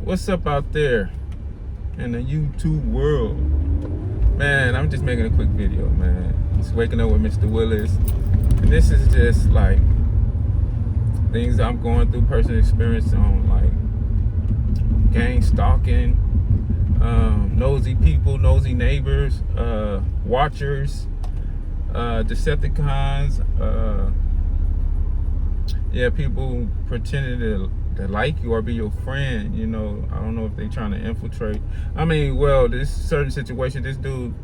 What's up out there in the YouTube world? Man, I'm just making a quick video, man. Just waking up with Mr.Willis. And this is just like things I'm going through, personal experience on like gang stalking, nosy people, nosy neighbors, watchers, Decepticons, people pretending to like you or be your friend. You know, I don't know if they trying to infiltrate. I mean, well, this certain situation, this dude,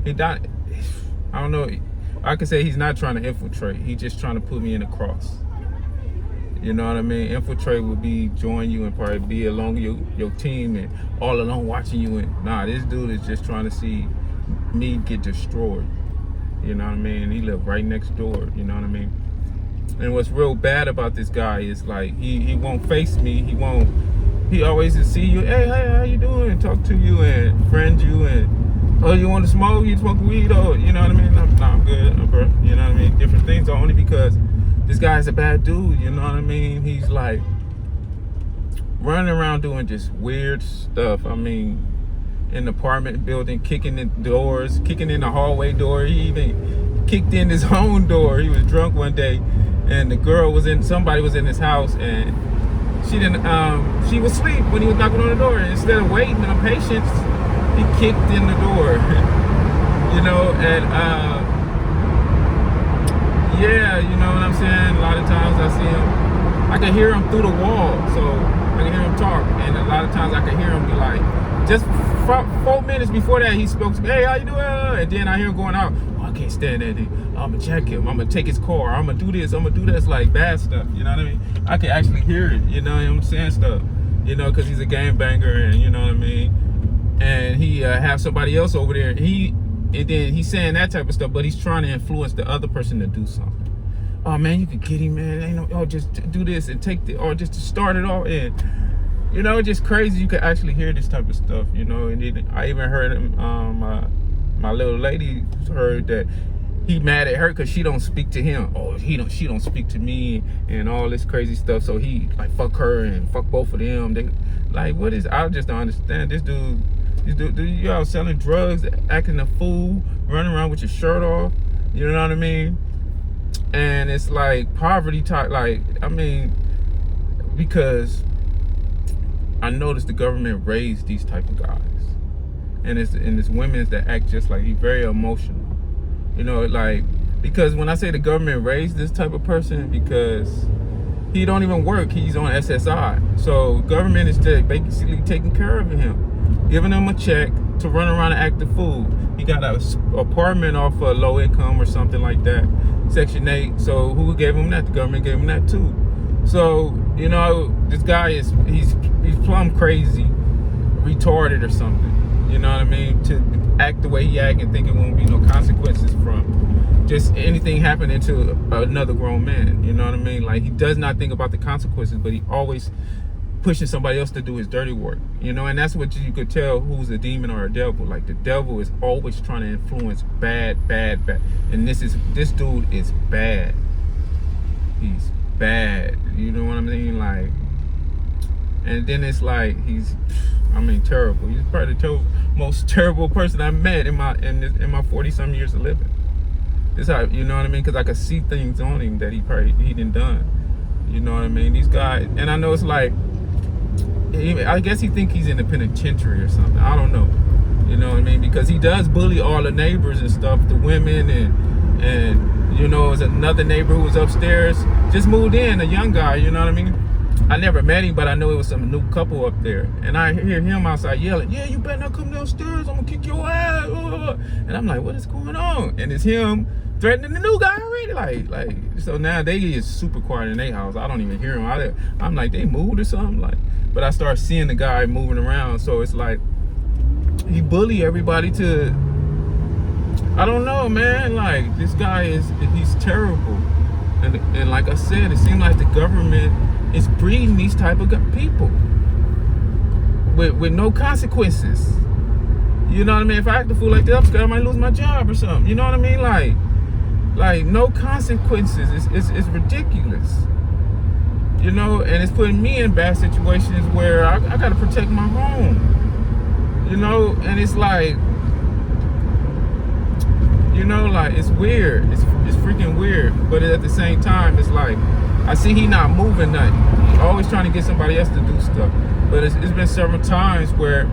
he died. I don't know. I could say he's not trying to infiltrate. He's just trying to put me in a cross. You know what I mean? Infiltrate would be join you and probably be along your team and all along watching you. And nah, this dude is just trying to see me get destroyed. You know what I mean? He lived right next door. You know what I mean? And what's real bad about this guy is like he won't face me. He always just see you. Hey, how you doing? Talk to you and friend you and oh, you want to smoke? You smoke weed? Oh, you know what I mean? I'm good, bro. You know what I mean? Different things only because this guy's a bad dude. You know what I mean? He's like running around doing just weird stuff. I mean, in the apartment building, kicking in doors, kicking in the hallway door. He even kicked in his own door. He was drunk one day. And the girl somebody was in his house, and she was asleep when he was knocking on the door. And instead of waiting on patience, he kicked in the door, you know, and you know what I'm saying? A lot of times I see him, I can hear him through the wall, so I can hear him talk, and a lot of times I can hear him be like, just 4 minutes before that, he spoke to me, hey, how you doing? And then I hear him going out, oh, I can't stand that dude. I'm gonna check him. I'm gonna take his car. I'm gonna do this. I'm gonna do that. It's like bad stuff. You know what I mean? I can actually hear it. You know what I'm saying? Stuff. You know, because he's a gangbanger, and you know what I mean. And he have somebody else over there. And then he's saying that type of stuff, but he's trying to influence the other person to do something. Oh man, you can get him, man. Ain't no, oh, just do this and take the, or just to start it all in. You know, just crazy. You can actually hear this type of stuff. You know, and I even heard him. My little lady heard that. He mad at her because she don't speak to him. Oh, she don't speak to me and all this crazy stuff. So he like fuck her and fuck both of them. They like, what is? I just don't understand. This dude, you out selling drugs, acting a fool, running around with your shirt off. You know what I mean? And it's like poverty type. Like, I mean, because I noticed the government raised these type of guys, and it's women that act just like he's very emotional. You know, like, because when I say the government raised this type of person, because he don't even work, he's on SSI. So government is just basically taking care of him, giving him a check to run around and act the fool. He got an apartment off of low income or something like that, Section 8. So who gave him that? The government gave him that too. So, you know, this guy he's plumb crazy, retarded or something. You know what I mean? To act the way he act and think it won't be no consequences from just anything happening to another grown man. You know what I mean? Like, he does not think about the consequences, but he always pushing somebody else to do his dirty work. You know, and that's what you could tell who's a demon or a devil. Like, the devil is always trying to influence bad. And this dude is bad. He's bad. You know what I mean? Like, and then it's like terrible. He's probably the most terrible person I've met in my 40-some years of living. This how, you know what I mean? Because I could see things on him that he done. You know what I mean? These guys, and I know it's like, I guess he think he's in the penitentiary or something. I don't know. You know what I mean? Because he does bully all the neighbors and stuff, the women, and you know, there's another neighbor who was upstairs, just moved in, a young guy. You know what I mean? I never met him, but I know it was some new couple up there. And I hear him outside yelling, yeah, you better not come downstairs. I'm going to kick your ass. And I'm like, what is going on? And it's him threatening the new guy already. Like, so now they is super quiet in their house. I don't even hear him. I'm like, they moved or something? Like, but I start seeing the guy moving around. So it's like, he bully everybody to, I don't know, man. Like, this guy he's terrible. And like I said, it seems like the government is breeding these type of people with no consequences. You know what I mean? If I act a fool like that, I'm scared I might lose my job or something. You know what I mean? Like no consequences. It's ridiculous. You know, and it's putting me in bad situations where I got to protect my home. You know, and it's like, you know, like, it's weird. It's freaking weird. But at the same time, it's like, I see he not moving nothing. He's always trying to get somebody else to do stuff. But it's been several times where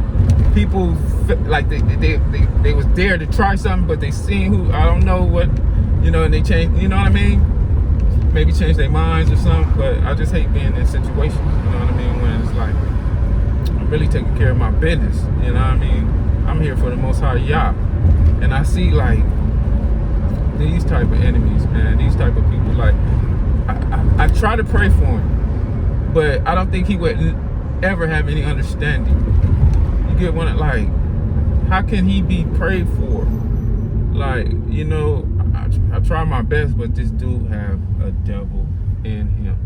people, like, they was there to try something, but they seen who, I don't know what, you know, and they changed, you know what I mean? Maybe change their minds or something. But I just hate being in situations, you know what I mean? When it's like, I'm really taking care of my business, you know what I mean? I'm here for the Most High Yah. And I see, like, these type of enemies, man, these type of people, like, I try to pray for him, but I don't think he would ever have any understanding. You get one, like, how can he be prayed for? Like, you know, I try my best, but this dude have a devil in him.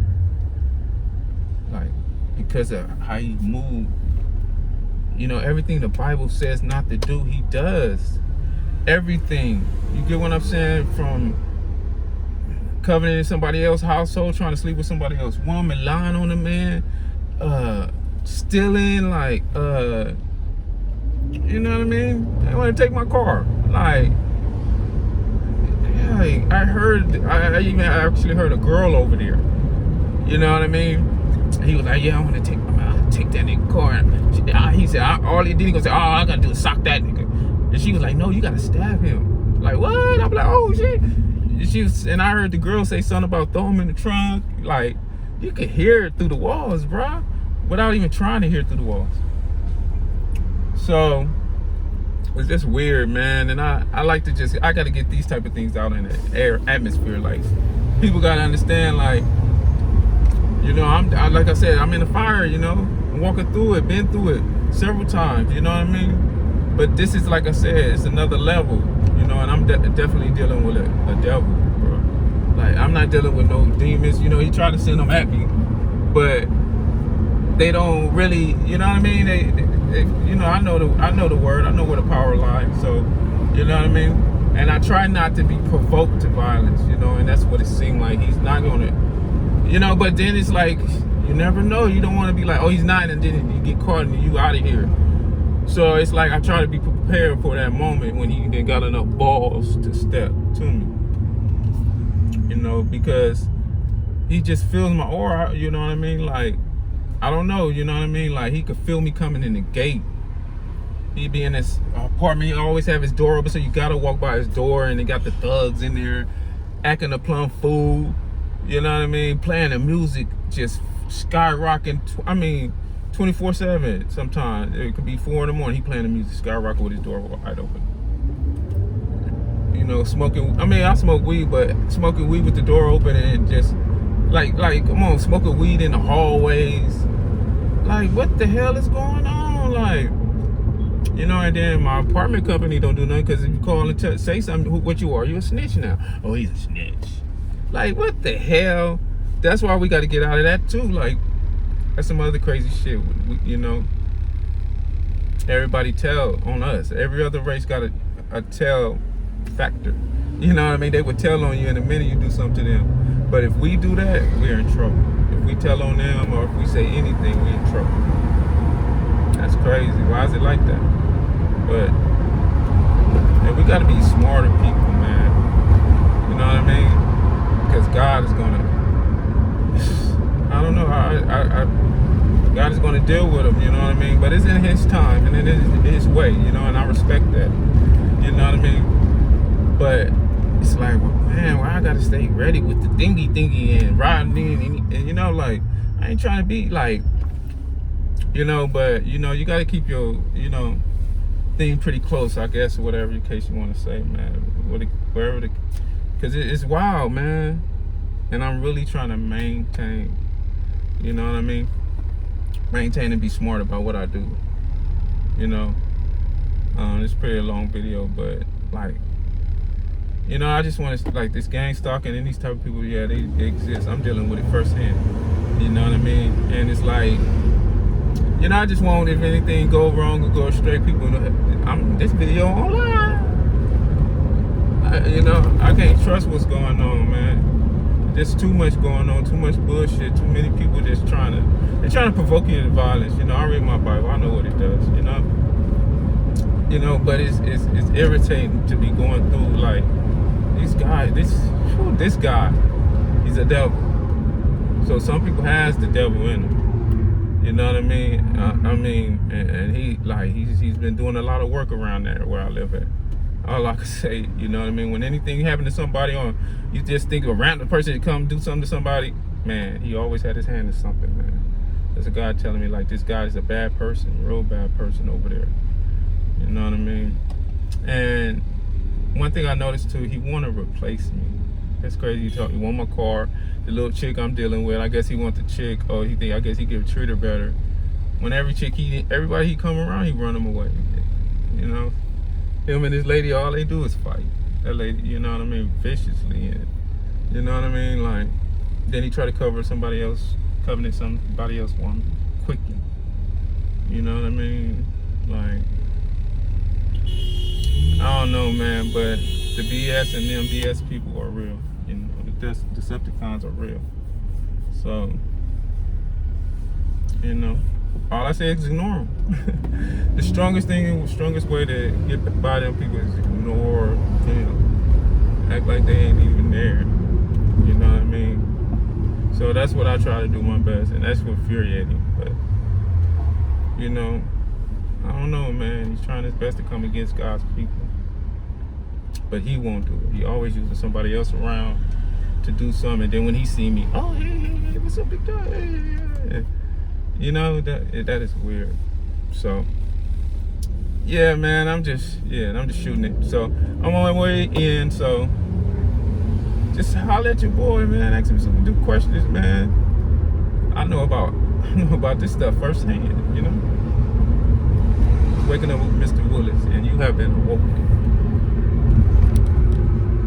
Like, because of how he moved, you know, everything the Bible says not to do, he does. Everything. You get what I'm saying? From covenanting in somebody else's household, trying to sleep with somebody else's woman, lying on a man, stealing, like, you know what I mean? They want to take my car. Like, yeah, I even actually heard a girl over there. You know what I mean? He was like, yeah, I want to take that nigga car. He said, all he did, he gonna say, all I gotta do is sock that nigga. And she was like, no, you gotta stab him. Like, what? I'm like, oh shit. And I heard the girl say something about throw him in the trunk. Like, you could hear it through the walls, bro, without even trying to hear it through the walls. So it's just weird, man. And I like to I gotta get these type of things out in the air atmosphere. Like, people gotta understand, like, you know, like I said, I'm in the fire, you know, I'm walking through it, been through it several times, you know what I mean? But this is, like I said, it's another level, you know, and I'm definitely dealing with a devil, bro. Like, I'm not dealing with no demons, you know. He tried to send them at me, but they don't really, you know what I mean? They you know, I know the word, I know where the power lies, so, you know what I mean? And I try not to be provoked to violence, you know, and that's what it seemed like. He's not gonna, you know, but then it's like, you never know. You don't want to be like, oh, he's not, and then you get caught and you out of here. So it's like, I try to be prepared for that moment when he then got enough balls to step to me. You know, because he just feels my aura, you know what I mean? Like, I don't know, you know what I mean? Like, he could feel me coming in the gate. He'd be in this apartment, he always have his door open, so you gotta walk by his door, and they got the thugs in there acting a plum fool. You know what I mean? Playing the music, just skyrocketing. 24/7 sometimes. It could be 4 in the morning. He playing the music, skyrocket with his door wide open. You know, smoking. I smoke weed, but smoking weed with the door open and just like, come on, smoking weed in the hallways. Like, what the hell is going on? Like, you know, and then my apartment company don't do nothing, because if you call and say something, what you are, you a snitch now. Oh, he's a snitch. Like, what the hell? That's why we got to get out of that too. Like, that's some other crazy shit. You know, everybody tell on us. Every other race got a tell factor. You know what I mean? They would tell on you in a minute you do something to them. But if we do that, we're in trouble. If we tell on them, or if we say anything, we're in trouble. That's crazy. Why is it like that? But and we got to be smarter people, man. You know what I mean? Because God is gonna, I don't know, God is gonna deal with him, you know what I mean? But it's in his time, and it is his way, you know, and I respect that. You know what I mean? But it's like, well, man, why I gotta stay ready with the thingy and riding in, and you know, like, I ain't trying to be like, you know, but you know, you gotta keep your, you know, thing pretty close, I guess, or whatever case you want to say, man. Wherever the, because it's wild, man. And I'm really trying to maintain, you know what I mean? Maintain and be smart about what I do. You know? It's a pretty long video, but like, you know, I just want to, like, this gang stalking and these type of people, yeah, they exist. I'm dealing with it firsthand. You know what I mean? And it's like, you know, I just want, if anything go wrong or go astray, people know, this video online. You know, I can't trust what's going on, man. Just too much going on, too much bullshit, too many people just they're trying to provoke you into violence. You know, I read my Bible, I know what it does, you know. You know, but it's irritating to be going through like these guys, this guy, he's a devil. So some people has the devil in them. You know what I mean? And he's been doing a lot of work around there where I live at. All I can say, you know what I mean? When anything happened to somebody, you just think a random person to come do something to somebody, man, he always had his hand in something, man. There's a guy telling me like this guy is a bad person, real bad person over there. You know what I mean? And one thing I noticed too, he want to replace me. That's crazy. He want my car, the little chick I'm dealing with. I guess he want the chick. Oh, I guess he could treat her better. When everybody he come around, he run them away. You know, him and his lady, all they do is fight. That lady, you know what I mean, viciously. And you know what I mean, like then he try to cover somebody else woman quickly. You know what I mean, like. I don't know, man, but the BS and them BS people are real. You know, the Decepticons are real. So, you know, all I say is ignore them. The strongest way to get by them people is ignore them. Act like they ain't even there. You know what I mean? So that's what I try to do my best, and that's infuriating. But, you know, I don't know, man. He's trying his best to come against God's people. But he won't do it. He always uses somebody else around to do something. And then when he see me, oh, hey, what's up, big guy? Hey. You know, that is weird. So, yeah, man, I'm just shooting it. So, I'm on my way in. So, just holler at your boy, man. Ask him some good questions, man. I know about this stuff firsthand, you know. Waking up with Mr. Willis, and you have been awoken.